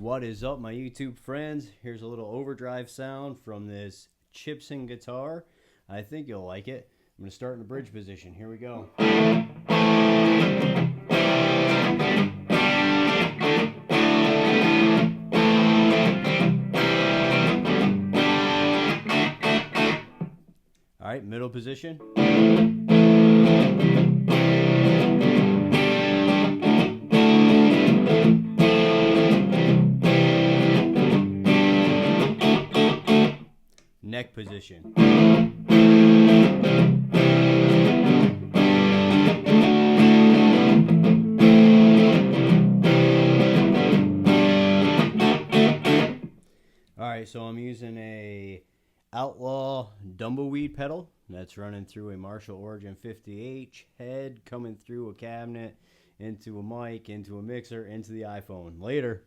What is up, my YouTube friends? Here's a little overdrive sound from this Chibson guitar. I think you'll like it. I'm going to start in the bridge position. Here we go. All right, middle position. Neck position. Alright, so I'm using a Outlaw Dumble Weed pedal that's running through a Marshall Origin 50H head, coming through a cabinet, into a mic, into a mixer, into the iPhone. Later.